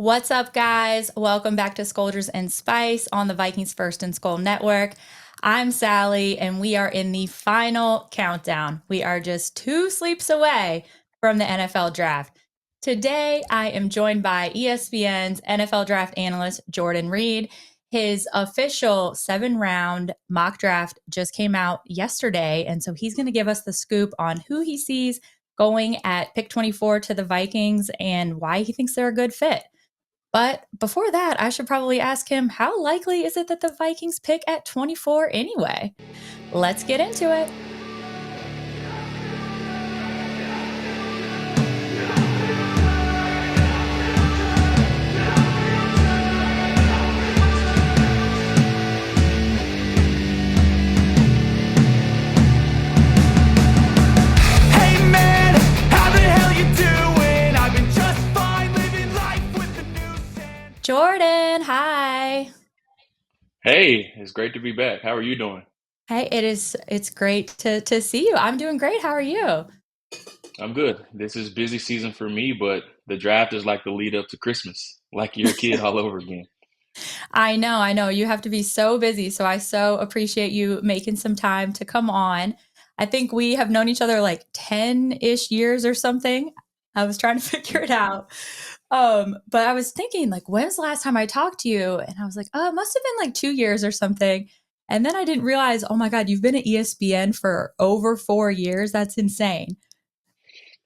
What's up, guys? Welcome back to Skoldiers and Spice on the Vikings First and SKOL Network. I'm Sally, and we are in the final countdown. We are just 2 sleeps away from the NFL draft. Today, I am joined by ESPN's NFL draft analyst, Jordan Reid. His official 7-round mock draft just came out yesterday, and so he's going to give us the scoop on who he sees going at pick 24 to the Vikings and why he thinks they're a good fit. But before that, I should probably ask him, how likely is it that the Vikings pick at 24 anyway? Let's get into it. Hey man, how the hell you doing? I've been just fine living life with the news and Jordan, hi. Hey, it's great to be back. How are you doing? Hey, it's great to see you. I'm doing great. How are you? I'm good. This is busy season for me, but the draft is like the lead up to Christmas, like you're a kid all over again. I know. You have to be so busy. So I so appreciate you making some time to come on. I think we have known each other like 10-ish years or something. I was trying to figure it out. But I was thinking, like, when's the last time I talked to you? And I was like, oh, it must have been like 2 years or something. And then I didn't realize, oh my God, you've been at ESPN for over 4 years. That's insane.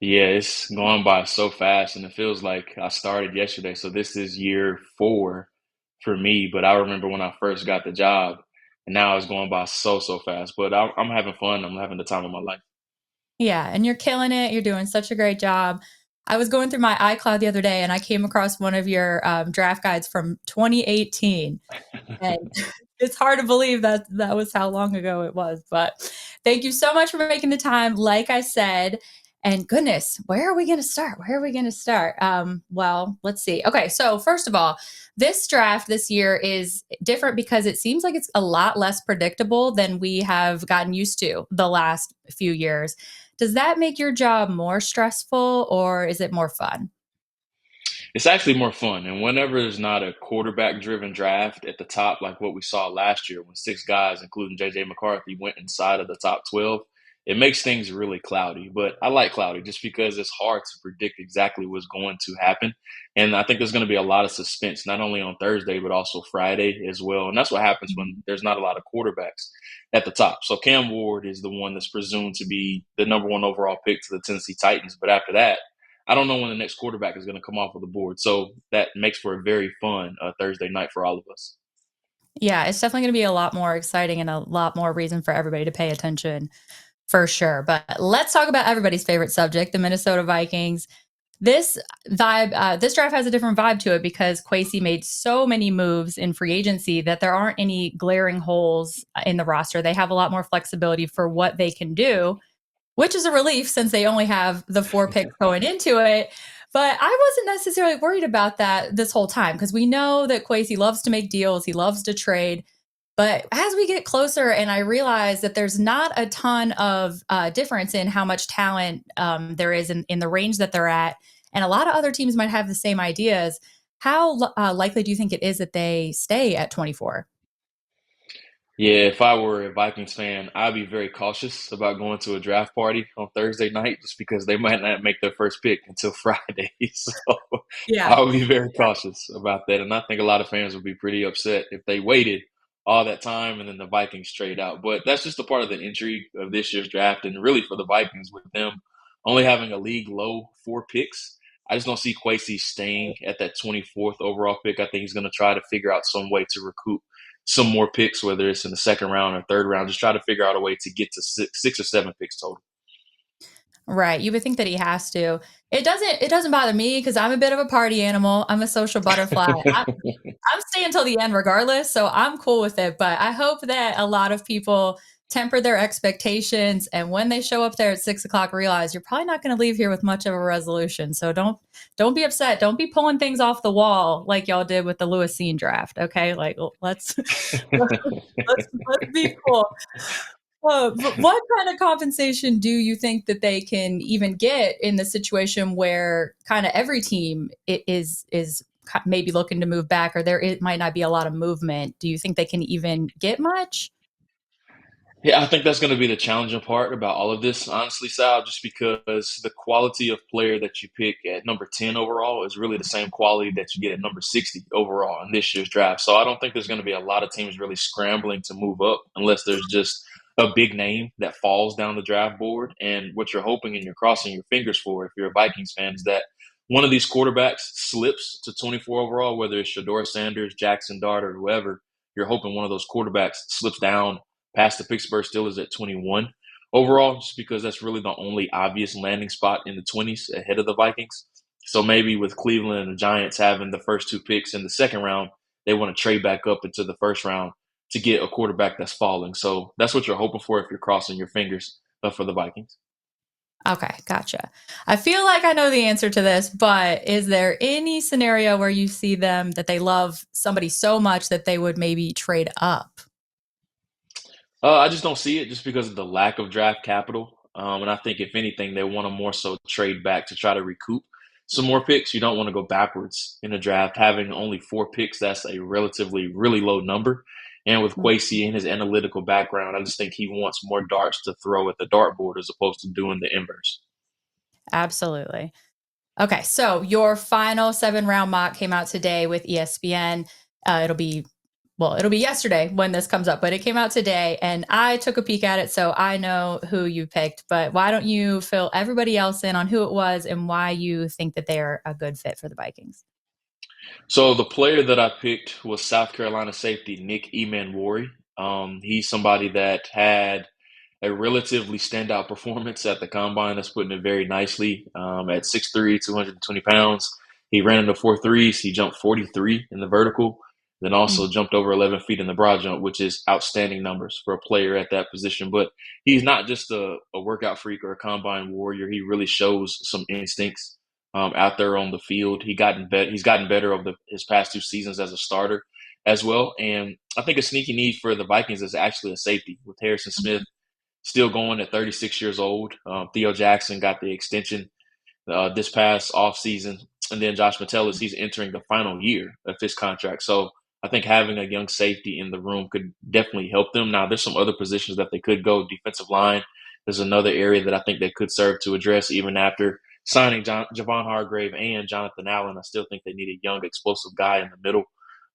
Yeah, it's going by so fast, and it feels like I started yesterday. So this is year 4 for me, but I remember when I first got the job, and now it's going by so fast. But I'm having fun. I'm having the time of my life. Yeah, and you're killing it. You're doing such a great job. I was going through my iCloud the other day and I came across one of your draft guides from 2018. And it's hard to believe that that was how long ago it was. But thank you so much for making the time. Like I said, and goodness, where are we going to start? Where are we going to start? Well, let's see. Okay, so first of all, this draft this year is different because it seems like it's a lot less predictable than we have gotten used to the last few years. Does that make your job more stressful or is it more fun? It's actually more fun. And whenever there's not a quarterback driven draft at the top, like what we saw last year when 6 guys, including JJ McCarthy, went inside of the top 12, it makes things really cloudy. But I like cloudy just because it's hard to predict exactly what's going to happen. And I think there's going to be a lot of suspense, not only on Thursday, but also Friday as well. And that's what happens when there's not a lot of quarterbacks at the top. So Cam Ward is the one that's presumed to be the number 1 overall pick to the Tennessee Titans. But after that, I don't know when the next quarterback is going to come off of the board. So that makes for a very fun Thursday night for all of us. Yeah, it's definitely going to be a lot more exciting and a lot more reason for everybody to pay attention for sure. But let's talk about everybody's favorite subject, the Minnesota Vikings. This draft has a different vibe to it because Kwesi made so many moves in free agency that there aren't any glaring holes in the roster. They have a lot more flexibility for what they can do, which is a relief since they only have the 4 picks going into it. But I wasn't necessarily worried about that this whole time because we know that Kwesi loves to make deals, he loves to trade. But as we get closer, and I realize that there's not a ton of difference in how much talent there is in the range that they're at, and a lot of other teams might have the same ideas. How likely do you think it is that they stay at 24? Yeah, if I were a Vikings fan, I'd be very cautious about going to a draft party on Thursday night just because they might not make their first pick until Friday. So Yeah. I would be very cautious about that. And I think a lot of fans would be pretty upset if they waited all that time and then the Vikings trade out. But that's just a part of the intrigue of this year's draft. And really for the Vikings, with them only having a league low 4 picks, I just don't see Kwesi staying at that 24th overall pick. I think he's going to try to figure out some way to recoup some more picks, whether it's in the second round or third round. Just try to figure out a way to get to six or 7 picks total. Right. You would think that he has to. It doesn't bother me because I'm a bit of a party animal. I'm a social butterfly. I'm staying till the end regardless, so I'm cool with it. But I hope that a lot of people temper their expectations and when they show up there at 6 o'clock realize you're probably not going to leave here with much of a resolution. So don't be upset. Don't be pulling things off the wall like y'all did with the Lewisine draft. Okay. Like let's be cool. But what kind of compensation do you think that they can even get in the situation where kind of every team is maybe looking to move back, or it might not be a lot of movement. Do you think they can even get much? Yeah, I think that's going to be the challenging part about all of this, honestly, Sal, just because the quality of player that you pick at number 10 overall is really the same quality that you get at number 60 overall in this year's draft. So I don't think there's going to be a lot of teams really scrambling to move up unless there's just a big name that falls down the draft board. And what you're hoping and you're crossing your fingers for, if you're a Vikings fan, is that one of these quarterbacks slips to 24 overall, whether it's Shador Sanders, Jackson Dart, or whoever. You're hoping one of those quarterbacks slips down past the Pittsburgh Steelers at 21 overall, just because that's really the only obvious landing spot in the 20s ahead of the Vikings. So maybe with Cleveland and the Giants having the first two picks in the second round, they want to trade back up into the first round to get a quarterback that's falling. So that's what you're hoping for if you're crossing your fingers for the Vikings. Okay, gotcha. I feel like I know the answer to this, but is there any scenario where you see them that they love somebody so much that they would maybe trade up? I just don't see it just because of the lack of draft capital. And I think if anything, they want to more so trade back to try to recoup some more picks. You don't want to go backwards in the draft. Having only 4 picks, that's a relatively really low number. And with Kwesi and his analytical background, I just think he wants more darts to throw at the dartboard as opposed to doing the inverse. Absolutely. Okay, so your final 7 round mock came out today with ESPN. It'll be yesterday when this comes up, but it came out today and I took a peek at it, so I know who you picked. But why don't you fill everybody else in on who it was and why you think that they're a good fit for the Vikings? So the player that I picked was South Carolina safety Nick Emmons-Warren. He's somebody that had a relatively standout performance at the combine. That's putting it very nicely. At 6'3", 220 pounds, he ran into 4.3s. He jumped 43 in the vertical, then also jumped over 11 feet in the broad jump, which is outstanding numbers for a player at that position. But he's not just a workout freak or a combine warrior. He really shows some instincts out there on the field. He's gotten better over his past 2 seasons as a starter as well. And I think a sneaky need for the Vikings is actually a safety with Harrison Smith still going at 36 years old. Theo Jackson got the extension this past offseason. And then Josh Metellus, he's entering the final year of his contract. So I think having a young safety in the room could definitely help them. Now, there's some other positions that they could go. Defensive line is another area that I think they could serve to address even after signing Javon Hargrave and Jonathan Allen. I still think they need a young, explosive guy in the middle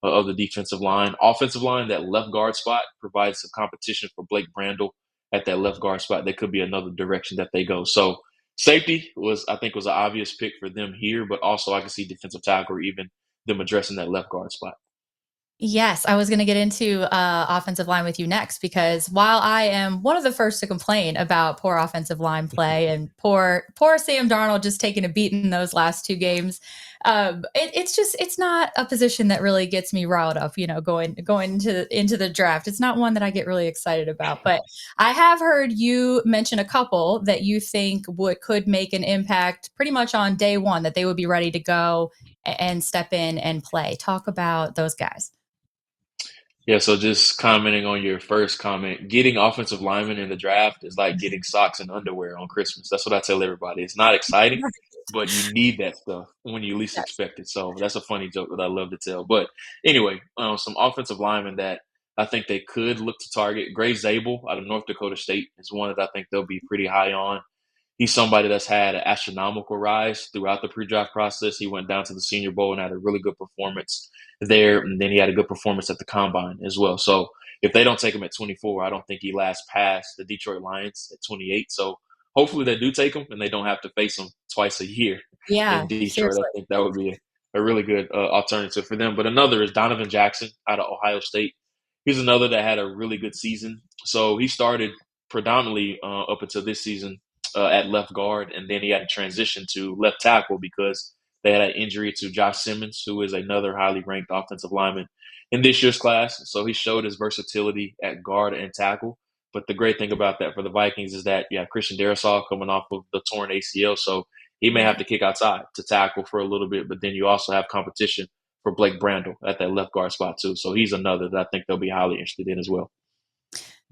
of the defensive line. Offensive line, that left guard spot provides some competition for Blake Brandel at that left guard spot. That could be another direction that they go. So safety I think was an obvious pick for them here, but also I can see defensive tackle or even them addressing that left guard spot. Yes, I was going to get into offensive line with you next because while I am one of the first to complain about poor offensive line play and poor Sam Darnold just taking a beating in those last 2 games, it's not a position that really gets me riled up. Going into the draft, it's not one that I get really excited about. But I have heard you mention a couple that you think could make an impact pretty much on day one, that they would be ready to go and step in and play. Talk about those guys. Yeah, so just commenting on your first comment, getting offensive linemen in the draft is like getting socks and underwear on Christmas. That's what I tell everybody. It's not exciting, but you need that stuff when you least Yes. expect it. So that's a funny joke that I love to tell. But anyway, some offensive linemen that I think they could look to target. Gray Zabel out of North Dakota State is one that I think they'll be pretty high on. He's somebody that's had an astronomical rise throughout the pre-draft process. He went down to the Senior Bowl and had a really good performance there, and then he had a good performance at the Combine as well. So if they don't take him at 24, I don't think he lasts past the Detroit Lions at 28. So hopefully they do take him and they don't have to face him twice a year Yeah, in Detroit. I seriously. think that would be a really good alternative for them. But another is Donovan Jackson out of Ohio State. He's another that had a really good season. So he started predominantly up until this season at left guard, and then he had to transition to left tackle because they had an injury to Josh Simmons, who is another highly ranked offensive lineman in this year's class. So he showed his versatility at guard and tackle. But the great thing about that for the Vikings is that you have Christian Darrisaw coming off of the torn ACL, so he may have to kick outside to tackle for a little bit. But then you also have competition for Blake Brandel at that left guard spot too. So he's another that I think they'll be highly interested in as well.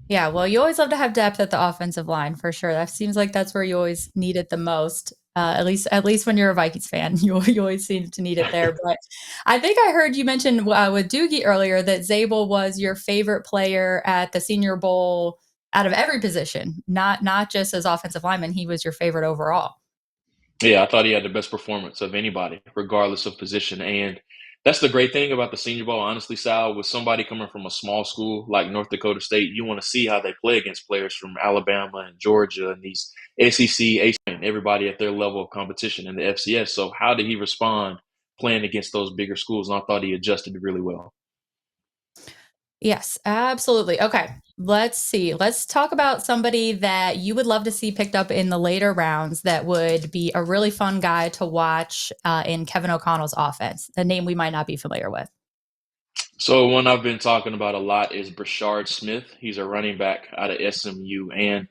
Yeah, well, you always love to have depth at the offensive line for sure. That seems like that's where you always need it the most. At least when you're a Vikings fan, you always seem to need it there. But I think I heard you mention with Doogie earlier that Zabel was your favorite player at the Senior Bowl out of every position, not just as offensive lineman. He was your favorite overall. Yeah, I thought he had the best performance of anybody, regardless of position. And that's the great thing about the Senior Bowl, honestly, Sal. With somebody coming from a small school like North Dakota State, you want to see how they play against players from Alabama and Georgia and these SEC, and everybody at their level of competition in the FCS. So how did he respond playing against those bigger schools? And I thought he adjusted really well. Yes, absolutely. Okay, let's see. Let's talk about somebody that you would love to see picked up in the later rounds that would be a really fun guy to watch in Kevin O'Connell's offense, a name we might not be familiar with. So one I've been talking about a lot is Brashard Smith. He's a running back out of SMU. And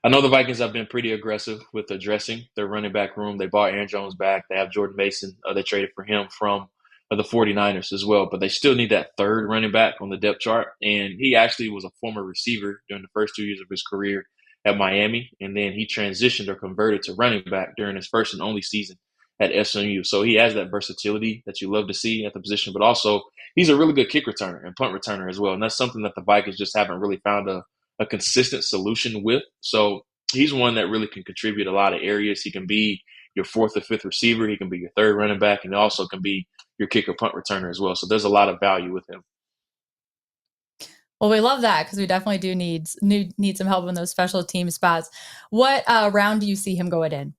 I know the Vikings have been pretty aggressive with addressing their running back room. They bought Aaron Jones back. They have Jordan Mason. They traded for him from the 49ers as well. But they still need that third running back on the depth chart. And he actually was a former receiver during the first 2 years of his career at Miami. And then he transitioned or converted to running back during his first and only season at SMU. So he has that versatility that you love to see at the position, but also he's a really good kick returner and punt returner as well. And that's something that the Vikings just haven't really found a consistent solution with. So he's one that really can contribute a lot of areas. He can be your fourth or fifth receiver. He can be your third running back, and he also can be your kicker punt returner as well. So there's a lot of value with him. Well, we love that because we definitely do need some help in those special team spots. What round do you see him going in?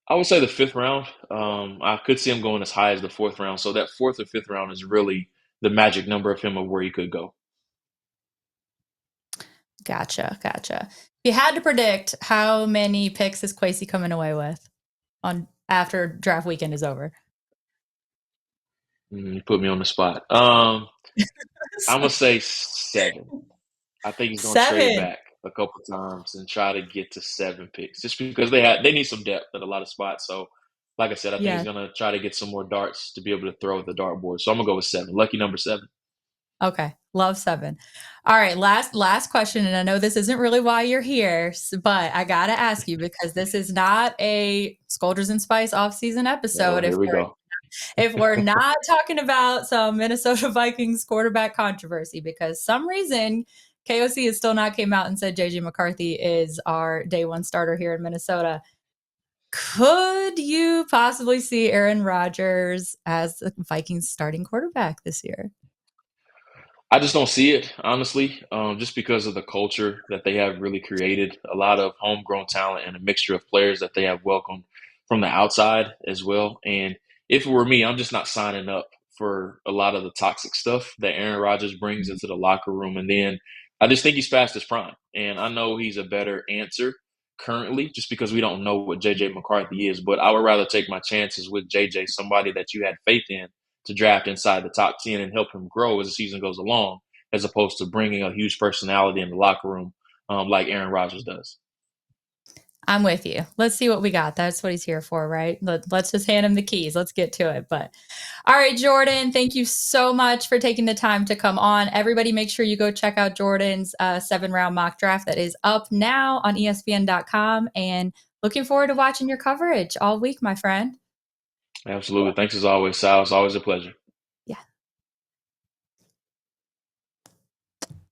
I would say the fifth round. I could see him going as high as the fourth round. So that fourth or fifth round is really the magic number of him of where he could go. Gotcha. If you had to predict, how many picks is Kwesi coming away with on after draft weekend is over? You put me on the spot. I'm gonna say 7. I think he's gonna trade 7. back a couple times and try to get to 7 picks, just because they need some depth at a lot of spots. So, like I said, I think Yeah. he's gonna try to get some more darts to be able to throw at the dartboard. So I'm gonna go with 7. Lucky number 7. Okay. Love 7. All right. Last question. And I know this isn't really why you're here, but I got to ask you because this is not a Skoldiers and Spice off-season episode. Here we go. If we're not talking about some Minnesota Vikings quarterback controversy, because some reason KOC has still not came out and said JJ McCarthy is our day one starter here in Minnesota. Could you possibly see Aaron Rodgers as the Vikings starting quarterback this year? I just don't see it, honestly, just because of the culture that they have really created. A lot of homegrown talent and a mixture of players that they have welcomed from the outside as well. And if it were me, I'm just not signing up for a lot of the toxic stuff that Aaron Rodgers brings into the locker room. And then I just think he's past his prime. And I know he's a better answer currently just because we don't know what JJ McCarthy is. But I would rather take my chances with JJ, somebody that you had faith in to draft inside the top 10 and help him grow as the season goes along, as opposed to bringing a huge personality in the locker room like Aaron Rodgers does. I'm with you. Let's see what we got. That's what he's here for, right? Let's just hand him the keys. Let's get to it. But all right, Jordan, thank you so much for taking the time to come on. Everybody make sure you go check out Jordan's 7-round mock draft that is up now on ESPN.com, and looking forward to watching your coverage all week, my friend. Absolutely. Thanks as always, Sal. It's always a pleasure. Yeah.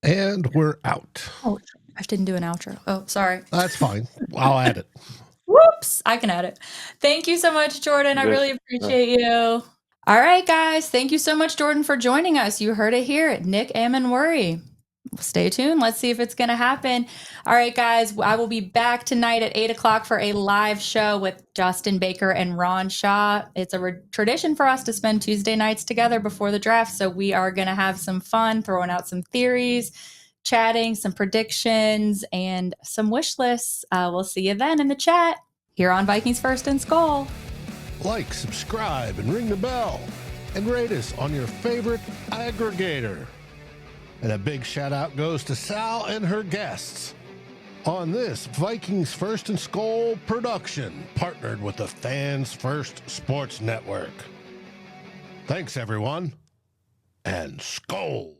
And we're out. Oh, I didn't do an outro. Oh, sorry. That's fine. I'll add it. Whoops. I can add it. Thank you so much, Jordan. I really appreciate you. All right, guys. Thank you so much, Jordan, for joining us. You heard it here at Nick Emmons-Warren. Stay tuned. Let's see if it's going to happen. All right, guys. I will be back tonight at 8 o'clock for a live show with Justin Baker and Ron Shaw. It's a tradition for us to spend Tuesday nights together before the draft. So we are going to have some fun, throwing out some theories, chatting, some predictions, and some wish lists. We'll see you then in the chat here on Vikings First and SKOL. Like, subscribe, and ring the bell. And rate us on your favorite aggregator. And a big shout out goes to Sal and her guests on this Vikings First and SKOL production, partnered with the Fans First Sports Network. Thanks, everyone, and SKOL.